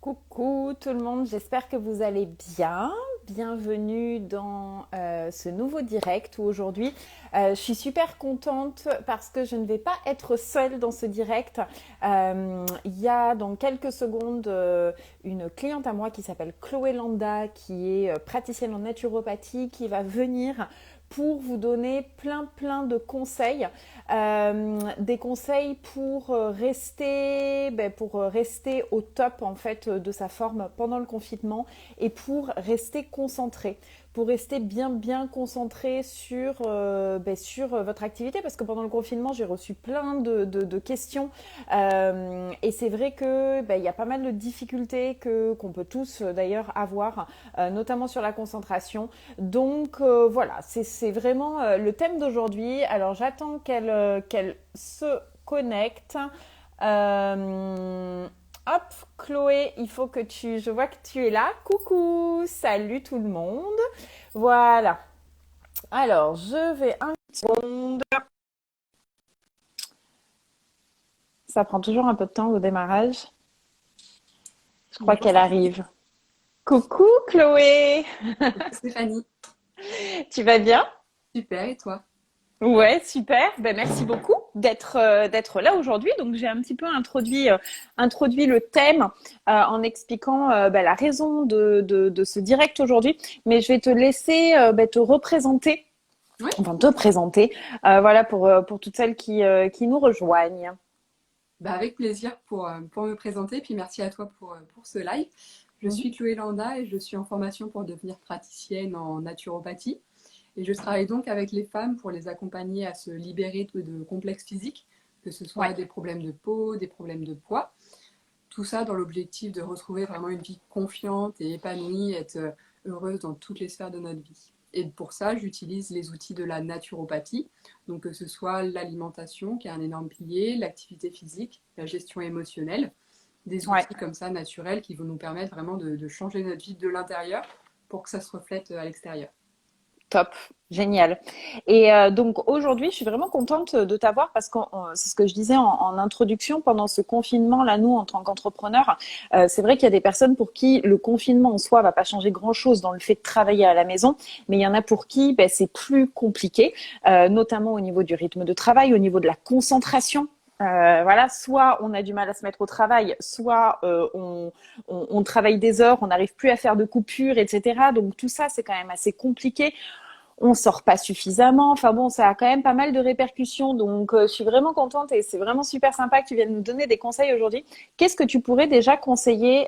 Coucou tout le monde, j'espère que vous allez bien. Bienvenue dans ce nouveau direct où aujourd'hui je suis super contente parce que je ne vais pas être seule dans ce direct. Il y a dans quelques secondes une cliente à moi qui s'appelle Chloé Landa qui est praticienne en naturopathie qui va venir pour vous donner plein de conseils, des conseils pour rester au top en fait de sa forme pendant le confinement et pour rester concentré, pour rester bien concentré sur votre activité parce que pendant le confinement j'ai reçu plein de questions et c'est vrai que il y a pas mal de difficultés qu'on peut tous d'ailleurs avoir, notamment sur la concentration. Donc voilà, c'est vraiment le thème d'aujourd'hui. Alors j'attends qu'elle se connecte. Hop, Chloé, il faut que je vois que tu es là. Coucou, salut tout le monde. Voilà. Alors, je vais un seconde. Ça prend toujours un peu de temps au démarrage. Je crois Bonjour qu'elle Stéphanie. arrive. Coucou Chloé, Coucou Stéphanie. tu vas bien? Super, et toi? Ouais, super. Ben, merci beaucoup d'être là aujourd'hui. Donc j'ai un petit peu introduit le thème en expliquant la raison de ce direct aujourd'hui. Mais je vais te laisser te représenter, Oui, enfin te présenter, voilà pour toutes celles qui nous rejoignent. bah avec plaisir pour me présenter, puis merci à toi pour ce live. Je Mhm. suis Chloé Landa et je suis en formation pour devenir praticienne en naturopathie. Et je travaille donc avec les femmes pour les accompagner à se libérer de complexes physiques, que ce Ouais, soit des problèmes de peau, des problèmes de poids. Tout ça dans l'objectif de retrouver vraiment une vie confiante et épanouie, être heureuse dans toutes les sphères de notre vie. Et pour ça, j'utilise les outils de la naturopathie, donc que ce soit l'alimentation, qui est un énorme pilier, l'activité physique, la gestion émotionnelle, des ouais. outils comme ça naturels qui vont nous permettre vraiment de changer notre vie de l'intérieur pour que ça se reflète à l'extérieur. Top, génial. Et donc aujourd'hui, je suis vraiment contente de t'avoir parce que c'est ce que je disais en introduction pendant ce confinement. Là, nous, en tant qu'entrepreneurs, c'est vrai qu'il y a des personnes pour qui le confinement en soi va pas changer grand-chose dans le fait de travailler à la maison, mais il y en a pour qui c'est plus compliqué, notamment au niveau du rythme de travail, au niveau de la concentration. Voilà, soit on a du mal à se mettre au travail, soit on travaille des heures, on n'arrive plus à faire de coupures, etc. Donc tout ça, c'est quand même assez compliqué, on sort pas suffisamment. Enfin bon, ça a quand même pas mal de répercussions. Donc, je suis vraiment contente et c'est vraiment super sympa que tu viennes nous donner des conseils aujourd'hui. Qu'est-ce que tu pourrais déjà conseiller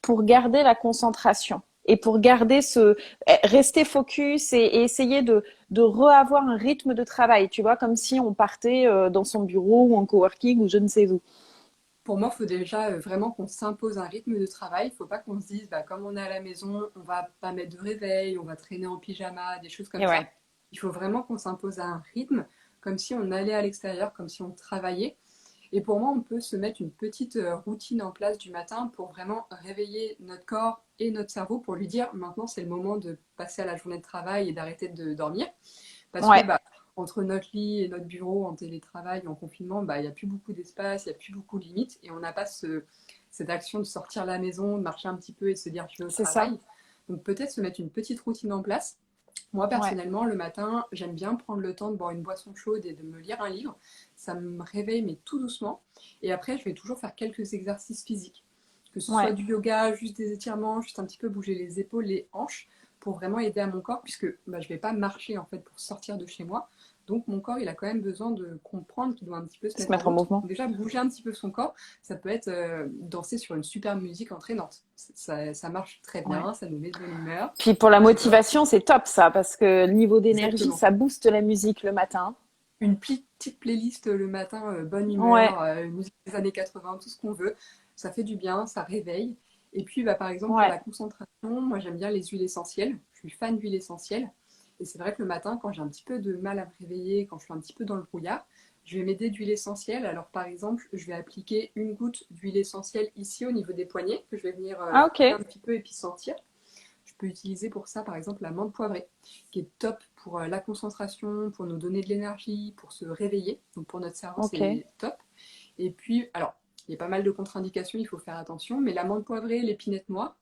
pour garder la concentration et pour garder rester focus et essayer de reavoir un rythme de travail, tu vois, comme si on partait dans son bureau ou en coworking ou je ne sais où. Pour moi, il faut déjà vraiment qu'on s'impose un rythme de travail. Il ne faut pas qu'on se dise, bah, comme on est à la maison, on va pas mettre de réveil, on va traîner en pyjama, des choses comme Et ça. ouais, Il faut vraiment qu'on s'impose un rythme, comme si on allait à l'extérieur, comme si on travaillait. Et pour moi, on peut se mettre une petite routine en place du matin pour vraiment réveiller notre corps et notre cerveau pour lui dire, maintenant, c'est le moment de passer à la journée de travail et d'arrêter de dormir. Parce que ouais, bah, entre notre lit et notre bureau en télétravail, en confinement, bah, il n'y a plus beaucoup d'espace, il n'y a plus beaucoup de limites et on n'a pas cette action de sortir de la maison, de marcher un petit peu et de se dire je vais au c'est ça. travail. Donc peut-être se mettre une petite routine en place. Moi Ouais, personnellement, le matin, j'aime bien prendre le temps de boire une boisson chaude et de me lire un livre. Ça me réveille, mais tout doucement. Et après, je vais toujours faire quelques exercices physiques. Que ce soit ouais. du yoga, juste des étirements, juste un petit peu bouger les épaules, les hanches, pour vraiment aider à mon corps, puisque bah, je ne vais pas marcher en fait pour sortir de chez moi. Donc mon corps, il a quand même besoin de comprendre qu'il doit un petit peu se Se mettre en mettre en route. mouvement. Déjà, bouger un petit peu son corps, ça peut être danser sur une super musique entraînante. Ça marche très Ouais. bien, ça nous met de bonne humeur. Puis pour la J'adore. motivation, c'est top ça, parce que le niveau d'énergie, Exactement. ça booste la musique le matin. Une petite playlist le matin, bonne Ouais, humeur, une musique des années 80, tout ce qu'on veut. Ça fait du bien, ça réveille. Et puis, bah, par exemple, pour ouais, la concentration, moi j'aime bien les huiles essentielles. Je suis fan d'huiles essentielles. Et c'est vrai que le matin, quand j'ai un petit peu de mal à me réveiller, quand je suis un petit peu dans le brouillard, je vais m'aider d'huile essentielle. Alors, par exemple, je vais appliquer une goutte d'huile essentielle ici au niveau des poignets, que je vais venir ah ok, frotter un petit peu et puis sentir. Je peux utiliser pour ça, par exemple, la menthe poivrée, qui est top pour la concentration, pour nous donner de l'énergie, pour se réveiller. Donc pour notre cerveau, ok, c'est top. Et puis, alors, Il y a pas mal de contre-indications, il faut faire attention, mais l'amande poivrée et l'épinette noire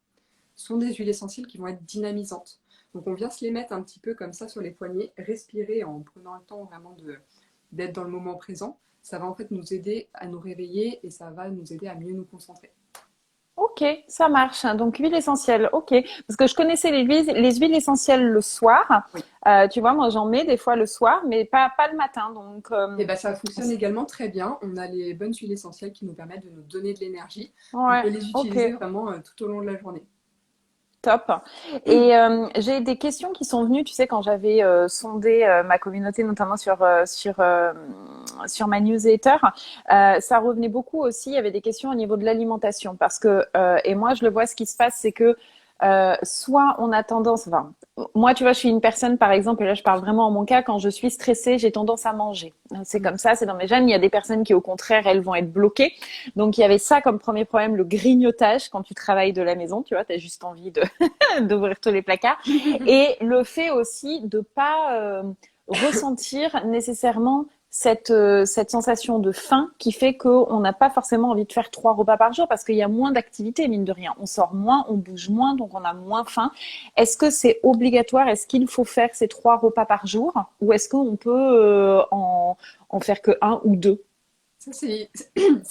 sont des huiles essentielles qui vont être dynamisantes. Donc on vient se les mettre un petit peu comme ça sur les poignets, respirer en prenant le temps vraiment d'être dans le moment présent. Ça va en fait nous aider à nous réveiller et ça va nous aider à mieux nous concentrer. Ok, ça marche. Donc, huile essentielle, ok. Parce que je connaissais les huiles essentielles le soir. Oui. Tu vois, moi, j'en mets des fois le soir, mais pas le matin. Donc, Et ben ça fonctionne également très bien. On a les bonnes huiles essentielles qui nous permettent de nous donner de l'énergie. On ouais, peut les ok. utiliser vraiment tout au long de la journée. Top. Et j'ai des questions qui sont venues, tu sais, quand j'avais sondé ma communauté, notamment sur ma newsletter, ça revenait beaucoup aussi. Il y avait des questions au niveau de l'alimentation, parce que et moi je le vois, ce qui se passe, c'est que soit on a tendance, enfin, moi tu vois, je suis une personne par exemple, et là je parle vraiment en mon cas, quand je suis stressée, j'ai tendance à manger. C'est comme ça, c'est dans mes gènes. Il y a des personnes qui au contraire, elles vont être bloquées. Donc il y avait ça comme premier problème, le grignotage quand tu travailles de la maison, tu vois, tu as juste envie de d'ouvrir tous les placards. Et le fait aussi de pas ressentir nécessairement cette sensation de faim qui fait qu'on n'a pas forcément envie de faire 3 repas par jour parce qu'il y a moins d'activité, mine de rien. On sort moins, on bouge moins, donc on a moins faim. Est-ce que c'est obligatoire? Est-ce qu'il faut faire ces 3 repas par jour? Ou est-ce qu'on peut en faire que un ou deux? Ça, c'est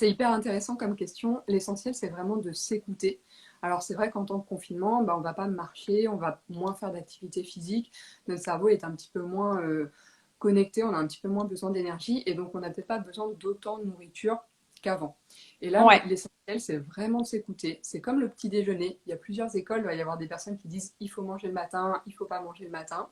hyper intéressant comme question. L'essentiel, c'est vraiment de s'écouter. Alors, c'est vrai qu'en temps de confinement, bah, on va pas marcher, on va moins faire d'activité physique. Notre cerveau est un petit peu moins connecté, on a un petit peu moins besoin d'énergie et donc on n'a peut-être pas besoin d'autant de nourriture qu'avant. Et là, Ouais, l'essentiel, c'est vraiment de s'écouter. C'est comme le petit déjeuner. Il y a plusieurs écoles, il va y avoir des personnes qui disent il faut manger le matin, il faut pas manger le matin.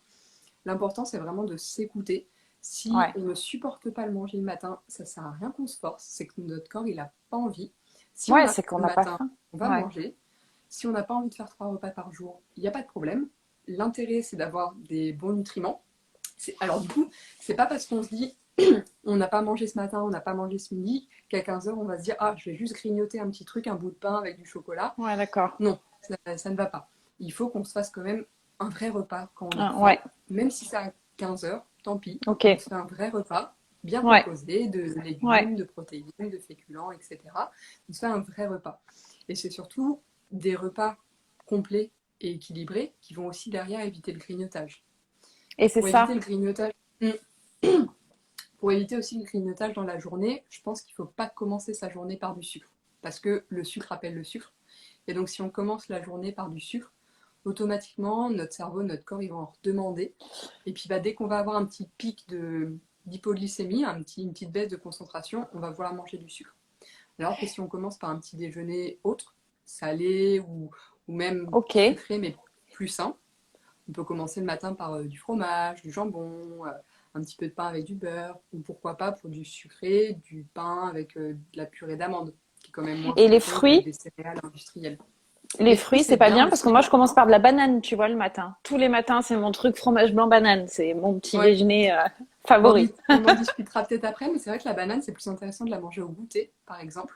L'important, c'est vraiment de s'écouter. Si ouais, on ne supporte pas le manger le matin, ça ne sert à rien qu'on se force, c'est que notre corps, il n'a pas envie. Si on ouais, a c'est faim qu'on le n'a pas matin, faim. on va Ouais, manger. Si on n'a pas envie de faire 3 repas par jour, il n'y a pas de problème. L'intérêt, c'est d'avoir des bons nutriments. Alors du coup, c'est pas parce qu'on se dit on n'a pas mangé ce matin, on n'a pas mangé ce midi, qu'à 15 heures, on va se dire ah, je vais juste grignoter un petit truc, un bout de pain avec du chocolat. ouais, d'accord. Non, ça ne va pas. Il faut qu'on se fasse quand même un vrai repas quand on a Ouais, faim, même si c'est à 15 heures, tant pis. ok. On se fait un vrai repas bien Ouais, composé de ouais. légumes, de protéines, de féculents, etc. On se fait un vrai repas. Et c'est surtout des repas complets et équilibrés qui vont aussi derrière éviter le grignotage. Et c'est Pour éviter ça. le grignotage, pour éviter aussi le grignotage dans la journée, je pense qu'il ne faut pas commencer sa journée par du sucre. Parce que le sucre appelle le sucre. Et donc si on commence la journée par du sucre, automatiquement, notre cerveau, notre corps, ils vont en redemander. Et puis bah, dès qu'on va avoir un petit pic d'hypoglycémie, une petite baisse de concentration, on va vouloir manger du sucre. Alors que si on commence par un petit déjeuner autre, salé ou même Ok. sucré, mais plus sain, on peut commencer le matin par du fromage, du jambon, un petit peu de pain avec du beurre, ou pourquoi pas pour du sucré, du pain avec de la purée d'amande, qui est quand même moins Et les sucré que fruits? des céréales industrielles. Les Les fruits, fruits, c'est c'est pas bien bien parce que aussi. moi, je commence par de la banane, tu vois, le matin. Tous les matins, c'est mon truc fromage blanc banane. C'est mon petit Ouais. déjeuner Bon, favori. on en discutera peut-être après, mais c'est vrai que la banane, c'est plus intéressant de la manger au goûter, par exemple,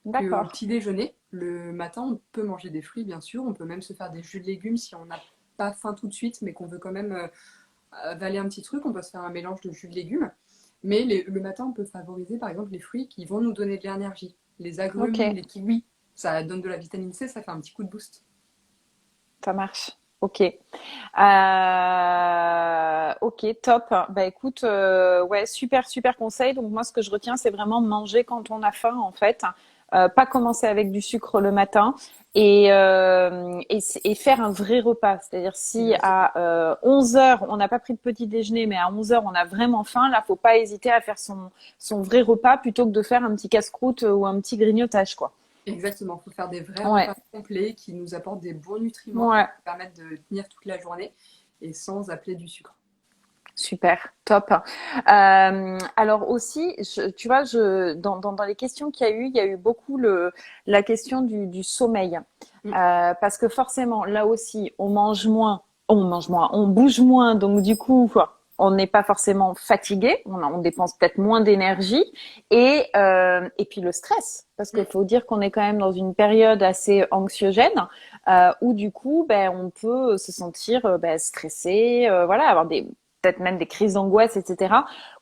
qu'au D'accord. petit déjeuner. Le matin, on peut manger des fruits, bien sûr. On peut même se faire des jus de légumes si on n'a pas faim tout de suite, mais qu'on veut quand même avaler un petit truc. On peut se faire un mélange de jus de légumes. Mais le matin, on peut favoriser, par exemple, les fruits qui vont nous donner de l'énergie. Les Ok, agrumes, les kiwis, ça donne de la vitamine C, ça fait un petit coup de boost. ça marche. Ok. Ok, top. Bah écoute, ouais, super, super conseil. Donc moi, ce que je retiens, c'est vraiment manger quand on a faim, en fait. Pas commencer avec du sucre le matin et faire un vrai repas. C'est-à-dire si Exactement. à 11 heures, on n'a pas pris de petit déjeuner, mais à 11 heures, on a vraiment faim, là, faut pas hésiter à faire son vrai repas plutôt que de faire un petit casse-croûte ou un petit grignotage, quoi. Exactement, il faut faire des vrais Ouais, repas complets qui nous apportent des bons nutriments qui ouais. nous permettent de tenir toute la journée et sans appeler du sucre. Super, top. Alors aussi, tu vois, dans les questions qu'il y a eu beaucoup la question du sommeil. Mm. Parce que forcément, là aussi, on bouge moins, donc du coup, quoi, on n'est pas forcément fatigué, on dépense peut-être moins d'énergie et puis le stress, parce qu'il Mm. faut dire qu'on est quand même dans une période assez anxiogène où du coup, ben, on peut se sentir stressé, voilà, avoir peut-être même des crises d'angoisse, etc.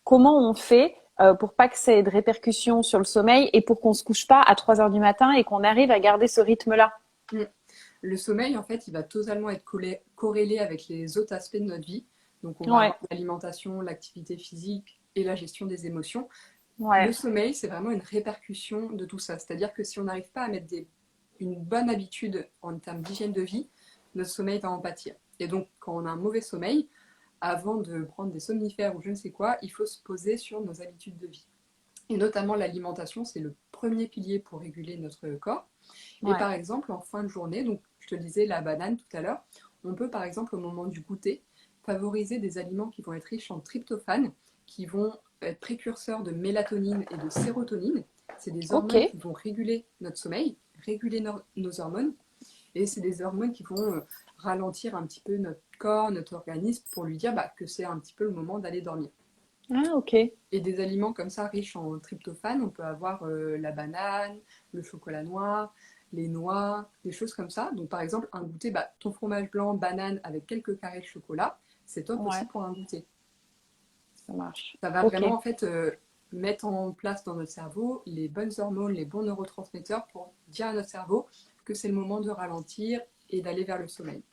Comment on fait pour pas que ça ait de répercussions sur le sommeil et pour qu'on se couche pas à 3 heures du matin et qu'on arrive à garder ce rythme-là. Mm. Le sommeil, en fait, il va totalement être corrélé avec les autres aspects de notre vie. Donc, on va Ouais, avoir l'alimentation, l'activité physique et la gestion des émotions. Le ouais, sommeil, c'est vraiment une répercussion de tout ça. C'est-à-dire que si on n'arrive pas à mettre une bonne habitude en termes d'hygiène de vie, notre sommeil va en pâtir. Et donc, quand on a un mauvais sommeil, avant de prendre des somnifères ou je ne sais quoi, il faut se poser sur nos habitudes de vie. Et notamment l'alimentation, c'est le premier pilier pour réguler notre corps. Et ouais. par exemple, en fin de journée, donc je te disais la banane tout à l'heure, on peut par exemple au moment du goûter favoriser des aliments qui vont être riches en tryptophane, qui vont être précurseurs de mélatonine et de sérotonine. C'est des Ok. hormones qui vont réguler notre sommeil, réguler nos hormones, et c'est des hormones qui vont ralentir un petit peu notre corps, notre organisme, pour lui dire que c'est un petit peu le moment d'aller dormir. Ah, ok. Et des aliments comme ça riches en tryptophane, on peut avoir la banane, le chocolat noir, les noix, des choses comme ça. Donc par exemple, un goûter, ton fromage blanc, banane avec quelques carrés de chocolat, c'est top aussi Ouais, pour un goûter. ça marche. Ça va Ok. vraiment en fait mettre en place dans notre cerveau les bonnes hormones, les bons neurotransmetteurs pour dire à notre cerveau que c'est le moment de ralentir et d'aller vers le sommeil.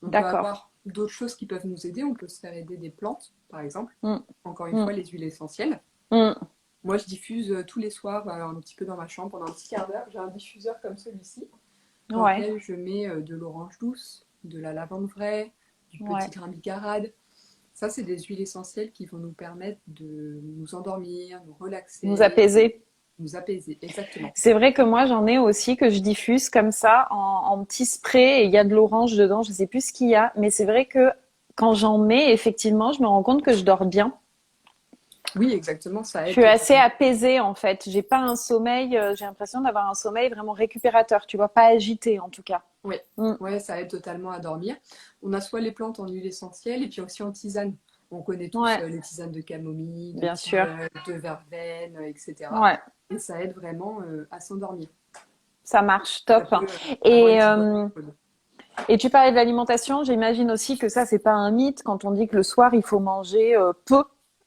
On peut D'accord. avoir d'autres choses qui peuvent nous aider. On peut se faire aider des plantes, par exemple. Mm, Encore une mm, fois, les huiles essentielles. mm. Moi, je diffuse tous les soirs un petit peu dans ma chambre pendant un petit quart d'heure. J'ai un diffuseur comme celui-ci dans Ouais, lequel je mets de l'orange douce, de la lavande vraie, du petit ouais. grain bigarade. Ça, c'est des huiles essentielles qui vont nous permettre de nous endormir, nous Nous relaxer, apaiser. nous apaiser. Exactement. C'est vrai que moi, j'en ai aussi que je diffuse comme ça en petit spray et il y a de l'orange dedans. Je sais plus ce qu'il y a, mais c'est vrai que quand j'en mets, effectivement, je me rends compte que je dors bien. Oui, exactement. Ça Je aide suis assez totalement. apaisée en fait. J'ai pas un sommeil, j'ai l'impression d'avoir un sommeil vraiment récupérateur, tu vois, pas agité en tout cas. Oui, Mm. ouais, ça aide totalement à dormir. On a soit les plantes en huile essentielle et puis aussi en tisane. On connaît tous Ouais, les tisanes de camomille, de bien sûr. tilleul, de verveine, etc. Ouais, Et ça aide vraiment à s'endormir. ça marche, Ça top. peut avoir une Et petite voix euh, chaude. et tu parlais de l'alimentation, j'imagine aussi que ça c'est pas un mythe quand on dit que le soir il faut manger peu.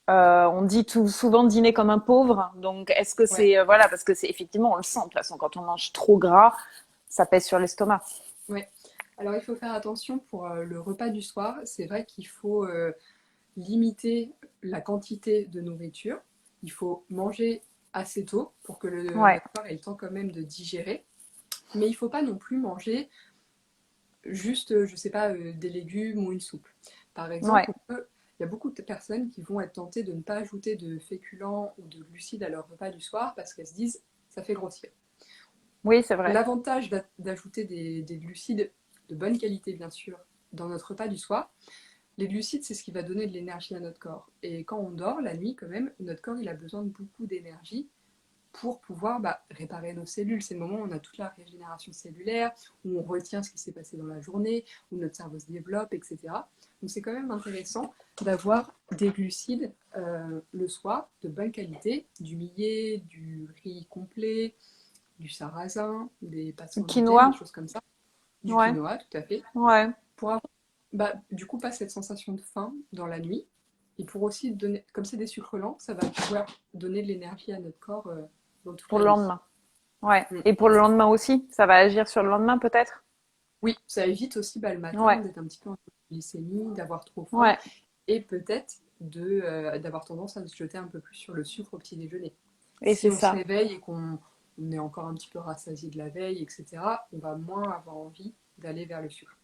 On dit tout souvent dîner comme un pauvre. Donc est-ce que Ouais, c'est voilà parce que c'est effectivement on le sent de toute façon quand on mange trop gras, ça pèse sur l'estomac. ouais. Alors il faut faire attention pour le repas du soir. C'est vrai qu'il faut limiter la quantité de nourriture. Il faut manger assez tôt pour que Ouais, notre corps ait le temps quand même de digérer. Mais il ne faut pas non plus manger juste, je sais pas, des légumes ou une soupe. Par ouais, exemple, il y a beaucoup de personnes qui vont être tentées de ne pas ajouter de féculents ou de glucides à leur repas du soir parce qu'elles se disent ça fait grossir. oui c'est vrai. L'avantage d'ajouter des glucides de bonne qualité, bien sûr, dans notre repas du soir, les glucides, c'est ce qui va donner de l'énergie à notre corps. Et quand on dort, la nuit, quand même, notre corps, il a besoin de beaucoup d'énergie pour pouvoir réparer nos cellules. C'est le moment où on a toute la régénération cellulaire, où on retient ce qui s'est passé dans la journée, où notre cerveau se développe, etc. Donc c'est quand même intéressant d'avoir des glucides le soir de bonne qualité, du millet, du riz complet, du sarrasin, des pâtes sans gluten, Quinoa, des choses comme ça, du ouais, quinoa, tout à fait, ouais. pour avoir du coup pas cette sensation de faim dans la nuit. Et pour aussi donner, comme c'est des sucres lents, ça va pouvoir donner de l'énergie à notre corps dans toute Pour la le nuit. lendemain. Ouais. Mm. Et pour le lendemain aussi, ça va agir sur le lendemain peut-être. Oui, ça évite aussi le matin Ouais, d'être un petit peu en glycémie, d'avoir trop faim ouais. et peut-être d'avoir tendance à se jeter un peu plus sur le sucre au petit déjeuner. Et Si c'est on se ça. réveille et qu'on est encore un petit peu rassasié de la veille, etc., on va moins avoir envie d'aller vers le sucre.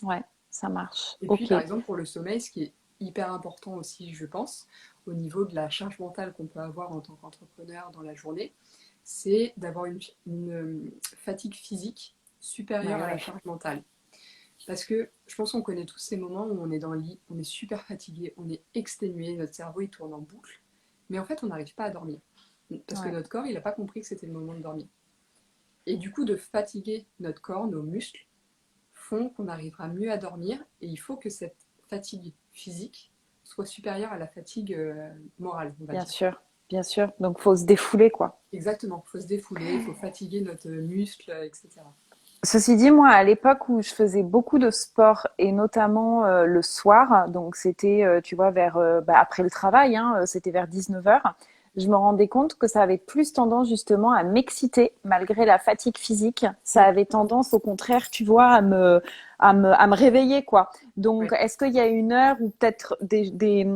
Ouais, ça marche. Et puis, Ok. par exemple, pour le sommeil, ce qui est hyper important aussi, je pense, au niveau de la charge mentale qu'on peut avoir en tant qu'entrepreneur dans la journée, c'est d'avoir une fatigue physique supérieure Ouais, à la ouais. charge mentale. Parce que je pense qu'on connaît tous ces moments où on est dans le lit, on est super fatigué, on est exténué, notre cerveau il tourne en boucle, mais en fait on n'arrive pas à dormir. Parce que Ouais. notre corps il n'a pas compris que c'était le moment de dormir. Et du coup de fatiguer notre corps, nos muscles, font qu'on arrivera mieux à dormir et il faut que cette fatigue physique soit supérieure à la fatigue morale, on va Bien dire. sûr, bien sûr. Donc faut se défouler quoi. Exactement, il faut se défouler, il faut fatiguer notre muscle, etc. Ceci dit, moi, à l'époque où je faisais beaucoup de sport et notamment le soir, donc c'était, tu vois, vers après le travail, hein, c'était vers 19 heures. je me rendais compte que ça avait plus tendance justement à m'exciter malgré la fatigue physique. Ça Mm. avait tendance au contraire, tu vois, à me réveiller, quoi. Donc, Ouais. est-ce qu'il y a une heure ou peut-être des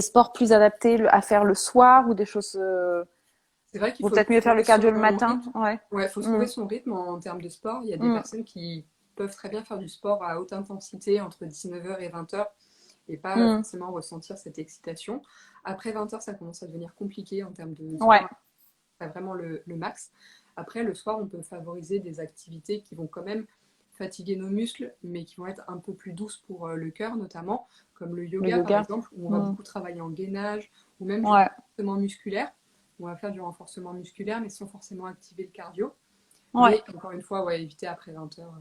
sports plus adaptés à faire le soir ou des choses, C'est vrai qu'il ou faut peut-être mieux faire le trouver cardio son le matin? rythme. Ouais. Ouais, faut Mm, trouver son rythme en termes de sport. Il y a des mm. personnes qui peuvent très bien faire du sport à haute intensité entre 19h et 20h et pas Mm. forcément ressentir cette excitation. Après 20h, ça commence à devenir compliqué en termes de Ouais, sport, pas vraiment le max. Après, le soir, on peut favoriser des activités qui vont quand même fatiguer nos muscles, mais qui vont être un peu plus douces pour le cœur notamment, comme le le yoga par yoga. exemple, où on va Mm. beaucoup travailler en gainage, ou même du Ouais, renforcement musculaire. On va faire du renforcement musculaire, mais sans forcément activer le cardio. ouais. Mais encore une fois, ouais, éviter après 20 heures.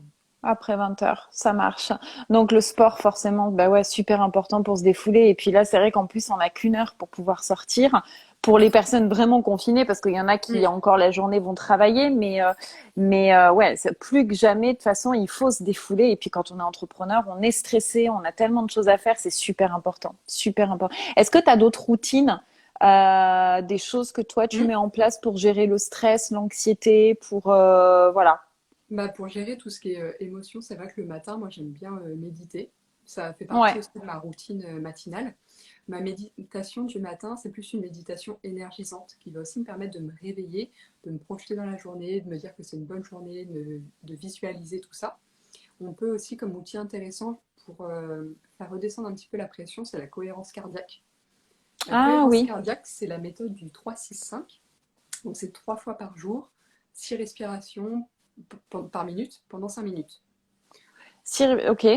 Après 20 heures, ça marche. Donc le sport, forcément, bah ouais, super important pour se défouler. Et puis là, c'est vrai qu'en plus, on n'a qu'une heure pour pouvoir sortir. Pour les personnes vraiment confinées, parce qu'il y en a qui Mm. encore la journée vont travailler, mais ouais, c'est plus que jamais. De toute façon, il faut se défouler. Et puis quand on est entrepreneur, on est stressé, on a tellement de choses à faire, c'est super important, super important. Est-ce que tu as d'autres routines, des choses que toi tu Mm. mets en place pour gérer le stress, l'anxiété, pour voilà. Bah, pour gérer tout ce qui est émotion, c'est vrai que le matin, moi j'aime bien méditer. Ça fait partie Ouais, aussi de ma routine matinale. Ma méditation du matin, c'est plus une méditation énergisante qui va aussi me permettre de me réveiller, de me projeter dans la journée, de me dire que c'est une bonne journée, de visualiser tout ça. On peut aussi, comme outil intéressant pour faire redescendre un petit peu la pression, c'est la cohérence cardiaque. La ah cohérence oui. cardiaque, c'est la méthode du 3-6-5. Donc c'est 3 fois par jour, 6 respirations par minute pendant 5 minutes. Ok.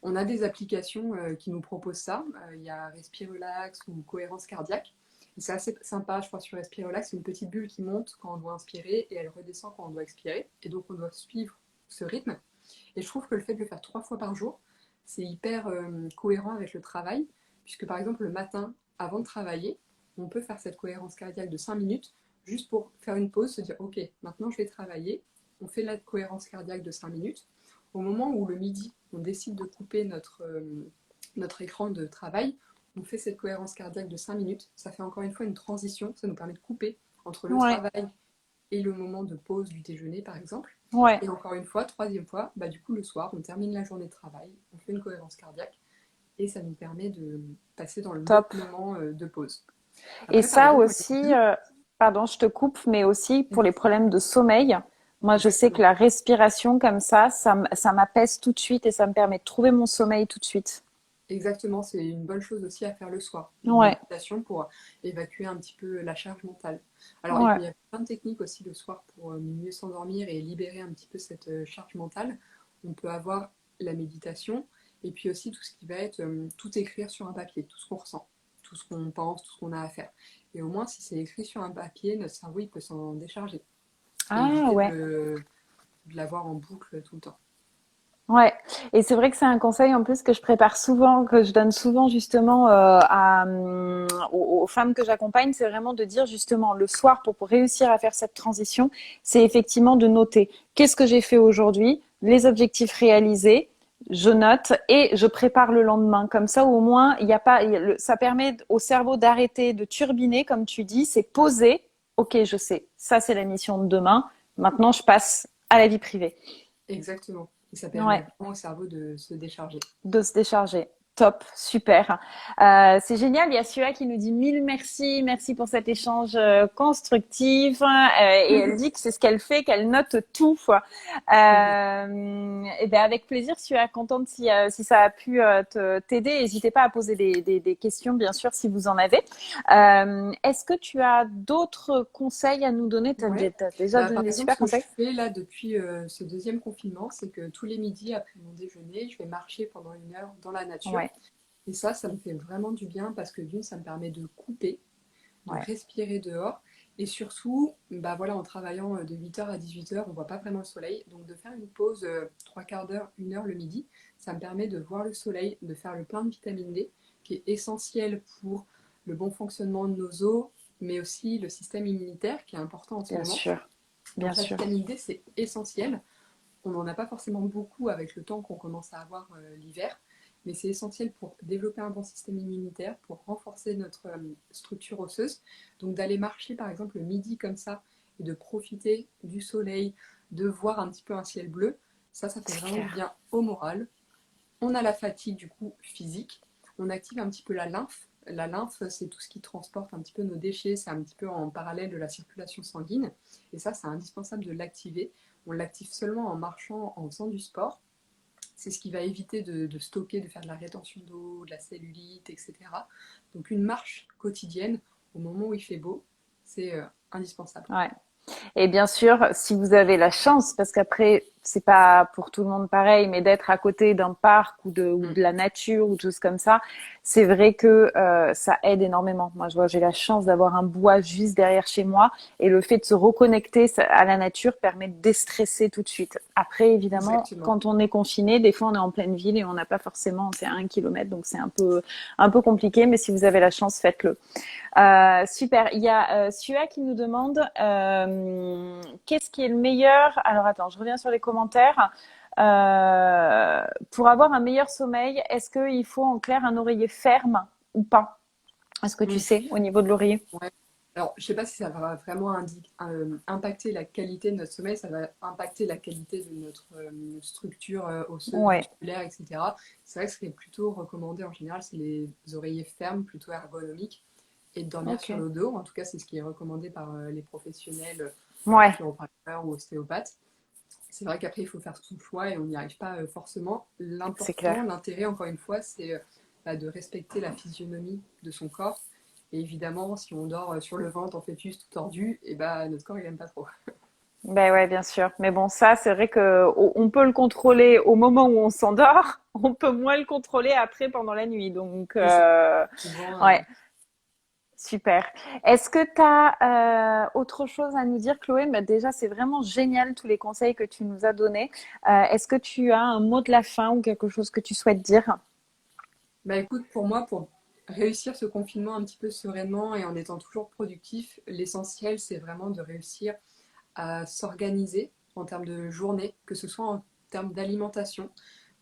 On a des applications qui nous proposent ça. Il y a Respirelax ou Cohérence cardiaque. Et c'est assez sympa, je crois, sur Respirelax, c'est une petite bulle qui monte quand on doit inspirer et elle redescend quand on doit expirer. Et donc on doit suivre ce rythme. Et je trouve que le fait de le faire 3 fois par jour, c'est hyper cohérent avec le travail, puisque par exemple le matin, avant de travailler, on peut faire cette cohérence cardiaque de 5 minutes, juste pour faire une pause, se dire ok, maintenant je vais travailler, on fait la cohérence cardiaque de 5 minutes. Au moment où le midi, on décide de couper notre écran de travail, on fait cette cohérence cardiaque de 5 minutes, ça fait encore une fois une transition, ça nous permet de couper entre le Ouais. travail et le moment de pause du déjeuner par exemple. Ouais. Et encore une fois, troisième fois, bah, du coup le soir, on termine la journée de travail, on fait une cohérence cardiaque et ça nous permet de passer dans le Top. moment de pause. Et Après, par ça exemple, moi, j'ai aussi, deux. pardon, je te coupe, mais aussi pour les problèmes de sommeil. Moi, je sais que Exactement. la respiration comme ça m'apaise tout de suite et ça me permet de trouver mon sommeil tout de suite. Exactement, c'est une bonne chose aussi à faire le soir, une Ouais. méditation pour évacuer un petit peu la charge mentale. Alors, il Ouais. y a plein de techniques aussi le soir pour mieux s'endormir et libérer un petit peu cette charge mentale. On peut avoir la méditation et puis aussi tout ce qui va être tout écrire sur un papier, tout ce qu'on ressent, tout ce qu'on pense, tout ce qu'on a à faire. Et au moins, si c'est écrit sur un papier, notre cerveau il peut s'en décharger et Ah éviter ouais. de l'avoir en boucle tout le temps. Ouais, et c'est vrai que c'est un conseil en plus que je prépare souvent, que je donne souvent justement aux femmes que j'accompagne, c'est vraiment de dire justement le soir pour réussir à faire cette transition, c'est effectivement de noter qu'est-ce que j'ai fait aujourd'hui, les objectifs réalisés, je note et je prépare le lendemain. Comme ça, au moins, il y a pas, ça permet au cerveau d'arrêter de turbiner, comme tu dis, c'est poser. Ok, je sais, ça c'est la mission de demain. Maintenant, je passe à la vie privée. Exactement. Et ça permet Ouais. vraiment au cerveau de se décharger. De se décharger. Top, super. C'est génial. Il y a Sua qui nous dit mille merci, merci pour cet échange constructif. Et elle dit que c'est ce qu'elle fait, qu'elle note tout. Et ben avec plaisir, Sua, contente si ça a pu t'aider. N'hésitez pas à poser des questions, bien sûr, si vous en avez. Est-ce que tu as d'autres conseils à nous donner? Tu Ouais. as déjà Bah, donné par des exemple, super ce que je conseils. fais là depuis ce deuxième confinement, c'est que tous les midis après mon déjeuner, je vais marcher pendant 1 heure dans la nature. Ouais, Et ça me fait vraiment du bien parce que d'une, ça me permet de couper, de ouais, respirer dehors. Et surtout, bah voilà, en travaillant de 8h à 18h, on voit pas vraiment le soleil. Donc de faire une pause 3/4 d'heure, 1 heure le midi, ça me permet de voir le soleil, de faire le plein de vitamine D, qui est essentiel pour le bon fonctionnement de nos os, mais aussi le système immunitaire, qui est important en ce bien moment. sûr, bien Donc la sûr. vitamine D, c'est essentiel. On n'en a pas forcément beaucoup avec le temps qu'on commence à avoir l'hiver. mais c'est essentiel pour développer un bon système immunitaire, pour renforcer notre structure osseuse. Donc d'aller marcher par exemple le midi comme ça et de profiter du soleil, de voir un petit peu un ciel bleu, ça fait C'est vraiment du clair. bien au moral. On a la fatigue du coup physique, on active un petit peu la lymphe. La lymphe, c'est tout ce qui transporte un petit peu nos déchets, c'est un petit peu en parallèle de la circulation sanguine. Et ça, c'est indispensable de l'activer. On l'active seulement en marchant, en faisant du sport. C'est ce qui va éviter de stocker, de faire de la rétention d'eau, de la cellulite, etc. Donc une marche quotidienne au moment où il fait beau, c'est indispensable. Ouais. Et bien sûr, si vous avez la chance, parce qu'après, c'est pas pour tout le monde pareil, mais d'être à côté d'un parc ou Mm. de la nature ou de choses comme ça, c'est vrai que ça aide énormément. Moi, je vois, j'ai la chance d'avoir un bois juste derrière chez moi, et le fait de se reconnecter à la nature permet de déstresser tout de suite. Après, évidemment, Exactement. quand on est confiné, des fois on est en pleine ville et on n'a pas forcément, c'est à 1 kilomètre, donc c'est un peu compliqué, mais si vous avez la chance, faites-le. Super. Il y a Sua qui nous demande qu'est-ce qui est le meilleur. Alors attends, je reviens sur les commentaires. Pour avoir un meilleur sommeil, est-ce qu'il faut en clair un oreiller ferme ou pas? Est-ce que tu Mm. sais au niveau de l'oreiller? Ouais. Alors, je ne sais pas si ça va vraiment impacter la qualité de notre sommeil, ça va impacter la qualité de notre structure osseuse, Ouais, musculaire, etc. C'est vrai que ce qui est plutôt recommandé en général, c'est les oreillers fermes, plutôt ergonomiques, et de dormir sur ok. le dos. En tout cas, c'est ce qui est recommandé par les professionnels, Ouais, chiropracteurs ou ostéopathes. C'est vrai qu'après, il faut faire son choix et on n'y arrive pas forcément. c'est L'important, clair. l'intérêt, encore une fois, c'est de respecter la physionomie de son corps. Et évidemment, si on dort sur le ventre en fœtus tout tordu, et bah, notre corps, il n'aime pas trop. Ben ouais, bien sûr. Mais bon, ça, c'est vrai que on peut le contrôler au moment où on s'endort. On peut moins le contrôler après pendant la nuit. Donc, C'est ça. Souvent, ouais. Super. Est-ce que tu as autre chose à nous dire, Chloé? Bah, déjà, c'est vraiment génial tous les conseils que tu nous as donnés. Est-ce que tu as un mot de la fin ou quelque chose que tu souhaites dire? bah écoute, pour moi, pour réussir ce confinement un petit peu sereinement et en étant toujours productif, l'essentiel, c'est vraiment de réussir à s'organiser en termes de journée, que ce soit en termes d'alimentation,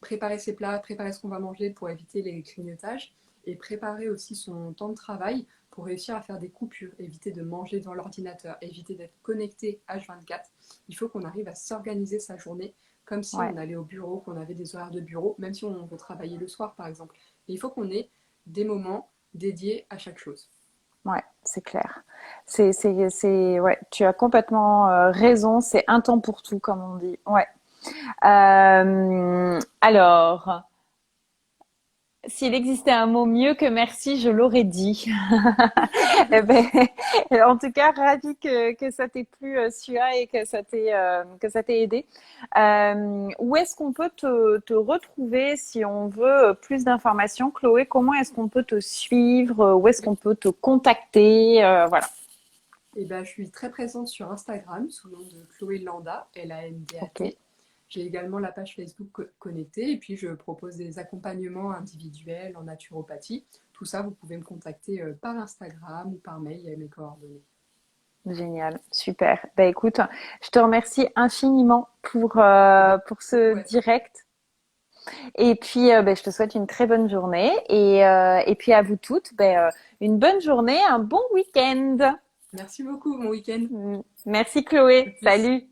préparer ses plats, préparer ce qu'on va manger pour éviter les grignotages, et préparer aussi son temps de travail pour réussir à faire des coupures, éviter de manger devant l'ordinateur, éviter d'être connecté H24. Il faut qu'on arrive à s'organiser sa journée comme si Ouais, on allait au bureau, qu'on avait des horaires de bureau, même si on veut travailler le soir par exemple. Et il faut qu'on ait des moments dédiés à chaque chose. ouais, c'est clair. Ouais, tu as complètement raison. C'est un temps pour tout, comme on dit. Ouais. Alors, s'il existait un mot mieux que merci, je l'aurais dit. Eh ben, en tout cas, ravie que ça t'ait plu, Sua, et que ça t'ait aidé. Où est-ce qu'on peut te retrouver si on veut plus d'informations, Chloé? Comment est-ce qu'on peut te suivre? Où est-ce qu'on peut te contacter? Voilà. Et ben, je suis très présente sur Instagram sous le nom de Chloé Landa, Ok. Landat. J'ai également la page Facebook connectée et puis je propose des accompagnements individuels en naturopathie. Tout ça, vous pouvez me contacter par Instagram ou par mail, il y a mes coordonnées. Génial, super. Bah écoute, je te remercie infiniment Et ben, pour ce beaucoup, ouais. direct. Et puis, ben, je te souhaite une très bonne journée. Et puis à vous toutes, ben, une bonne journée, un bon week-end. Merci beaucoup, bon week-end. Merci À Chloé. plus. Salut.